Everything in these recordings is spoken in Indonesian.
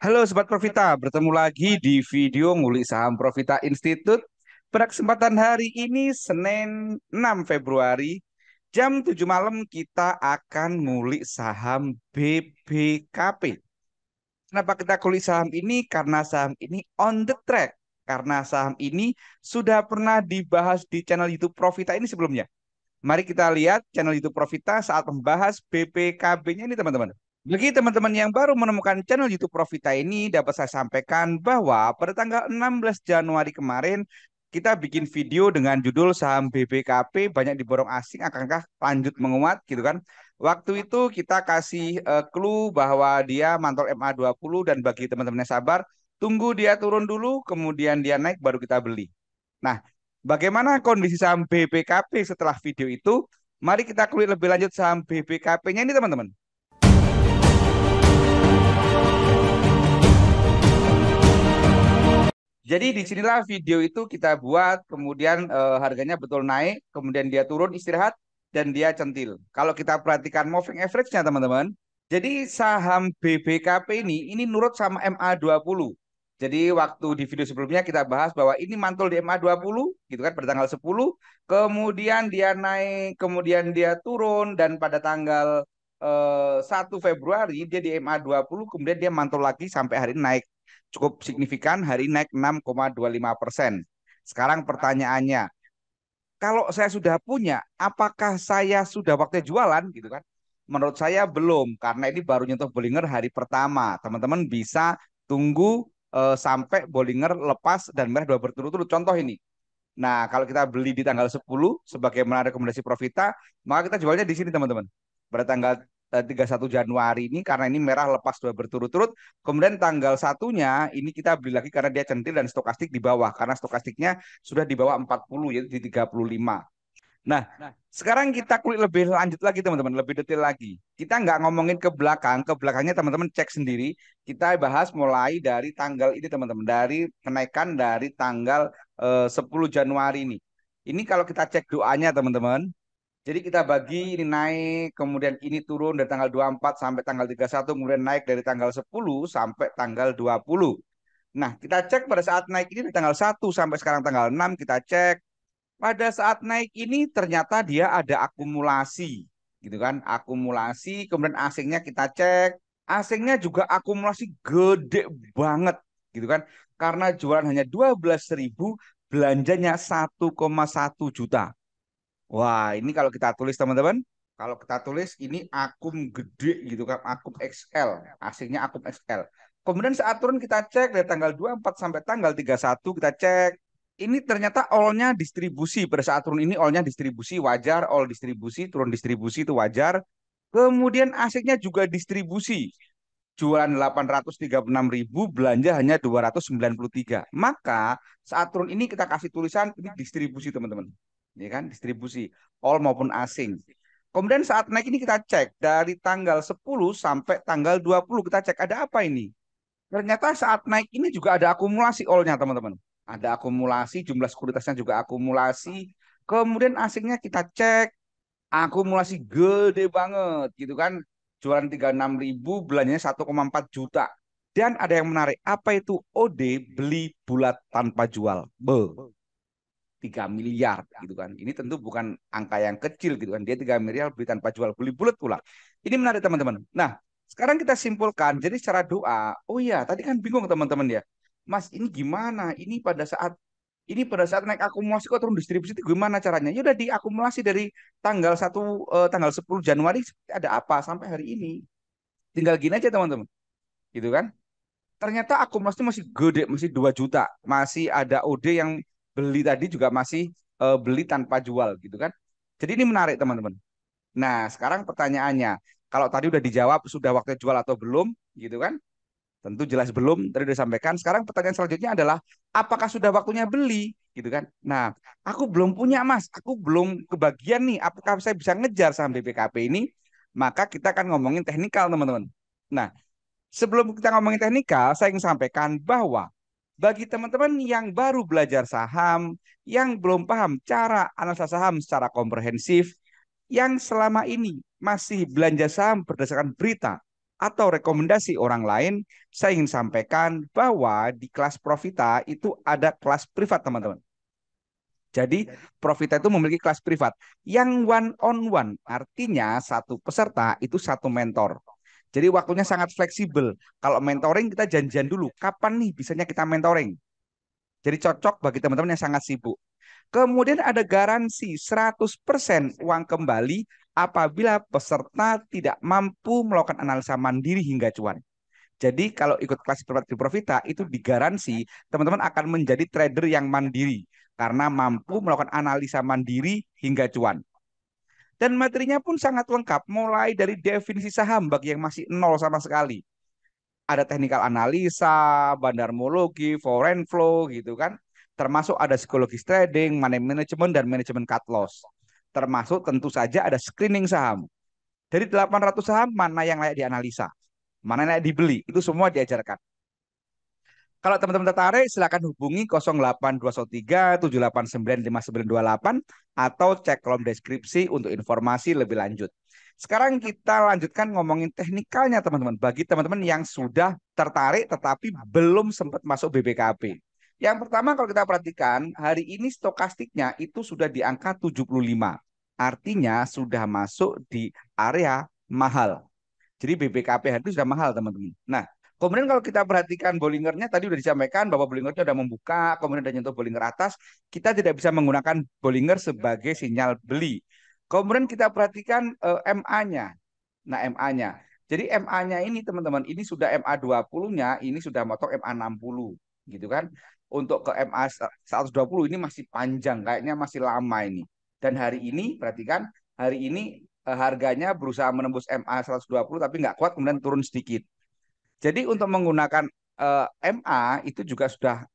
Halo Sobat Profita, bertemu lagi di video ngulik saham Profita Institute. Pada kesempatan hari ini, Senin 6 Februari, jam 7 malam kita akan ngulik saham BBKP. Kenapa kita kulik saham ini? Karena saham ini on the track. Karena saham ini sudah pernah dibahas di channel YouTube Profita ini sebelumnya. Mari kita lihat channel YouTube Profita saat membahas BPKB-nya ini teman-teman. Bagi teman-teman yang baru menemukan channel YouTube Profita ini, dapat saya sampaikan bahwa pada tanggal 16 Januari kemarin, kita bikin video dengan judul saham BBKP banyak diborong asing, akankah lanjut menguat gitu kan. Waktu itu kita kasih clue bahwa dia mantul MA20 dan bagi teman-teman yang sabar, tunggu dia turun dulu, kemudian dia naik baru kita beli. Nah, bagaimana kondisi saham BBKP setelah video itu? Mari kita kulik lebih lanjut saham BBKP-nya ini teman-teman. Jadi disinilah video itu kita buat, kemudian harganya betul naik, kemudian dia turun istirahat, dan dia centil. Kalau kita perhatikan moving average-nya teman-teman, jadi saham BBKP ini nurut sama MA20. Jadi waktu di video sebelumnya kita bahas bahwa ini mantul di MA20, gitu kan, pada tanggal 10, kemudian dia naik, kemudian dia turun, dan pada tanggal 1 Februari dia di MA20, kemudian dia mantul lagi sampai hari ini naik cukup signifikan, hari naik 6,25%. Sekarang pertanyaannya, kalau saya sudah punya, apakah saya sudah waktunya jualan gitu kan? Menurut saya belum, karena ini baru nyentuh Bollinger hari pertama. Teman-teman bisa tunggu sampai Bollinger lepas dan merah dua berturut-turut. Contoh ini. Nah, kalau kita beli di tanggal 10 sebagaimana rekomendasi Profita, maka kita jualnya di sini teman-teman. Pada tanggal 31 Januari ini karena ini merah lepas dua berturut-turut. Kemudian tanggal satunya ini kita beli lagi karena dia centil dan stokastik di bawah. Karena stokastiknya sudah di bawah 40 yaitu di 35. Nah, sekarang kita kulik lebih lanjut lagi teman-teman, lebih detail lagi. Kita nggak ngomongin ke belakangnya teman-teman cek sendiri. Kita bahas mulai dari tanggal ini teman-teman, dari kenaikan dari tanggal 10 Januari ini. Ini kalau kita cek doanya teman-teman, jadi kita bagi ini naik, kemudian ini turun dari tanggal 24 sampai tanggal 31, kemudian naik dari tanggal 10 sampai tanggal 20. Nah, kita cek pada saat naik ini dari tanggal 1 sampai sekarang tanggal 6, kita cek pada saat naik ini ternyata dia ada akumulasi, gitu kan? Akumulasi, kemudian asingnya kita cek, asingnya juga akumulasi gede banget, gitu kan? Karena jualan hanya 12.000, belanjanya 1,1 juta. Wah, ini kalau kita tulis teman-teman, kalau kita tulis ini akum gede gitu kan, akum XL, asingnya akum XL. Kemudian saat turun kita cek dari tanggal 24 sampai tanggal 31 kita cek. Ini ternyata all-nya distribusi. Pada saat turun ini all-nya distribusi wajar, all distribusi, turun distribusi itu wajar. Kemudian asiknya juga distribusi. Jualan 836.000, belanja hanya 293. Maka saat turun ini kita kasih tulisan ini distribusi teman-teman. Ya kan, distribusi all maupun asing. Kemudian saat naik ini kita cek dari tanggal 10 sampai tanggal 20 kita cek ada apa ini. Ternyata saat naik ini juga ada akumulasi all-nya teman-teman. Ada akumulasi, jumlah sekuritasnya juga akumulasi. Kemudian asingnya kita cek, akumulasi gede banget gitu kan. Jualan 36.000, belanjanya 1,4 juta. Dan ada yang menarik, apa itu OD beli bulat tanpa jual? 3 miliar gitu kan. Ini tentu bukan angka yang kecil gitu kan. Dia 3 miliar beli tanpa jual, beli bulat pula. Ini menarik teman-teman. Nah, sekarang kita simpulkan. Jadi secara doa, oh iya, tadi kan bingung teman-teman ya. Mas, ini gimana? Ini pada saat naik akumulasi kok turun distribusi itu gimana caranya? Ya udah diakumulasi dari tanggal 10 Januari ada apa sampai hari ini. Tinggal gini aja teman-teman. Gitu kan? Ternyata akumulasi masih gede, masih 2 juta. Masih ada OD yang beli tadi juga masih beli tanpa jual gitu kan. Jadi ini menarik teman-teman. Nah, sekarang pertanyaannya, kalau tadi udah dijawab sudah waktu jual atau belum gitu kan? Tentu jelas belum, tadi udah disampaikan. Sekarang pertanyaan selanjutnya adalah apakah sudah waktunya beli gitu kan? Nah, aku belum punya Mas, aku belum kebagian nih. Apakah saya bisa ngejar saham BPKP ini? Maka kita akan ngomongin teknikal teman-teman. Nah, sebelum kita ngomongin teknikal, saya ingin sampaikan bahwa bagi teman-teman yang baru belajar saham, yang belum paham cara analisa saham secara komprehensif, yang selama ini masih belanja saham berdasarkan berita atau rekomendasi orang lain, saya ingin sampaikan bahwa di kelas Profita itu ada kelas privat, teman-teman. Jadi Profita itu memiliki kelas privat yang one on one, artinya satu peserta itu satu mentor. Jadi waktunya sangat fleksibel. Kalau mentoring kita janjian dulu, kapan nih bisanya kita mentoring. Jadi cocok bagi teman-teman yang sangat sibuk. Kemudian ada garansi 100% uang kembali apabila peserta tidak mampu melakukan analisa mandiri hingga cuan. Jadi kalau ikut kelas privat di Profita itu digaransi teman-teman akan menjadi trader yang mandiri karena mampu melakukan analisa mandiri hingga cuan. Dan materinya pun sangat lengkap mulai dari definisi saham bagi yang masih nol sama sekali. Ada technical analisa, bandarmologi, foreign flow gitu kan. Termasuk ada psikologis trading, money management dan manajemen cut loss. Termasuk tentu saja ada screening saham. Dari 800 saham mana yang layak dianalisa, mana yang layak dibeli, itu semua diajarkan. Kalau teman-teman tertarik, silakan hubungi 082137895928 atau cek kolom deskripsi untuk informasi lebih lanjut. Sekarang kita lanjutkan ngomongin teknikalnya, teman-teman. Bagi teman-teman yang sudah tertarik tetapi belum sempat masuk BBKP. Yang pertama kalau kita perhatikan, hari ini stokastiknya itu sudah di angka 75. Artinya sudah masuk di area mahal. Jadi BBKP hari itu sudah mahal, teman-teman. Nah, kemudian kalau kita perhatikan Bollingernya tadi sudah disampaikan bahwa Bollingernya sudah membuka, kemudian sudah nyentuh Bollinger atas, kita tidak bisa menggunakan Bollinger sebagai sinyal beli. Kemudian kita perhatikan MA-nya. Nah, MA-nya. Jadi MA-nya ini teman-teman, ini sudah MA 20-nya, ini sudah motok MA 60 gitu kan. Untuk ke MA 120 ini masih panjang, kayaknya masih lama ini. Dan hari ini perhatikan, hari ini harganya berusaha menembus MA 120 tapi nggak kuat kemudian turun sedikit. Jadi untuk menggunakan MA itu juga sudah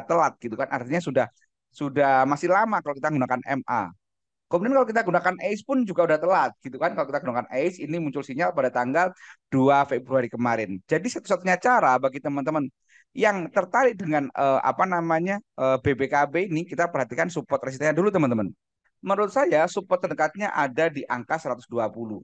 telat gitu kan. Artinya sudah masih lama kalau kita menggunakan MA. Kemudian kalau kita gunakan ACE pun juga udah telat gitu kan. Kalau kita gunakan ACE ini muncul sinyal pada tanggal 2 Februari kemarin. Jadi satu-satunya cara bagi teman-teman yang tertarik dengan apa namanya BBKB ini, kita perhatikan support resistennya dulu, teman-teman. Menurut saya support terdekatnya ada di angka 120.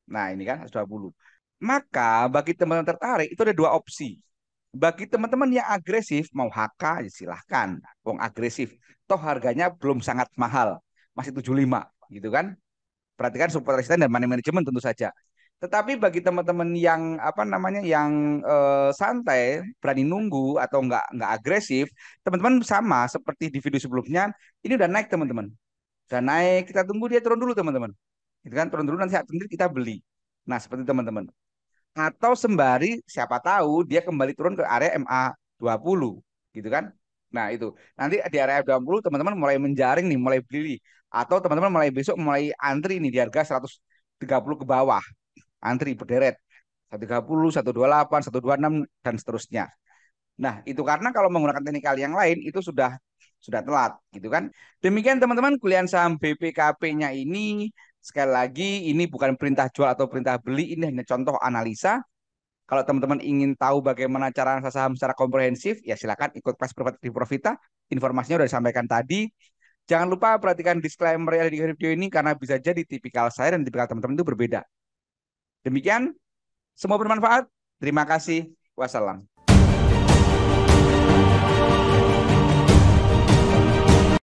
Nah, ini kan 120. Maka bagi teman-teman tertarik itu ada dua opsi. Bagi teman-teman yang agresif mau HK ya silahkan, wong agresif. Toh harganya belum sangat mahal, masih 75 gitu kan. Perhatikan support resisten dan money management tentu saja. Tetapi bagi teman-teman yang apa namanya yang santai, berani nunggu atau nggak agresif, teman-teman sama seperti di video sebelumnya, ini udah naik teman-teman. Udah naik, kita tunggu dia turun dulu teman-teman. Itu kan turun dulu nanti saat sendiri kita beli. Nah, seperti teman-teman. Atau sembari siapa tahu dia kembali turun ke area MA 20 gitu kan. Nah, itu. Nanti di area 20 teman-teman mulai menjaring nih, mulai beli. Atau teman-teman mulai besok mulai antri nih di harga 130 ke bawah. Antri berderet. 130, 128, 126 dan seterusnya. Nah, itu karena kalau menggunakan teknikal yang lain itu sudah telat gitu kan. Demikian teman-teman kuliah saham BPKP-nya ini sekali lagi ini bukan perintah jual atau perintah beli, ini hanya contoh analisa. Kalau teman-teman ingin tahu bagaimana cara analisa saham secara komprehensif, ya silakan ikut kelas privat di Profita. Informasinya sudah disampaikan tadi. Jangan lupa perhatikan disclaimer yang ada di video ini karena bisa jadi tipikal saya dan tipikal teman-teman itu berbeda. Demikian, semoga bermanfaat. Terima kasih. Wassalam.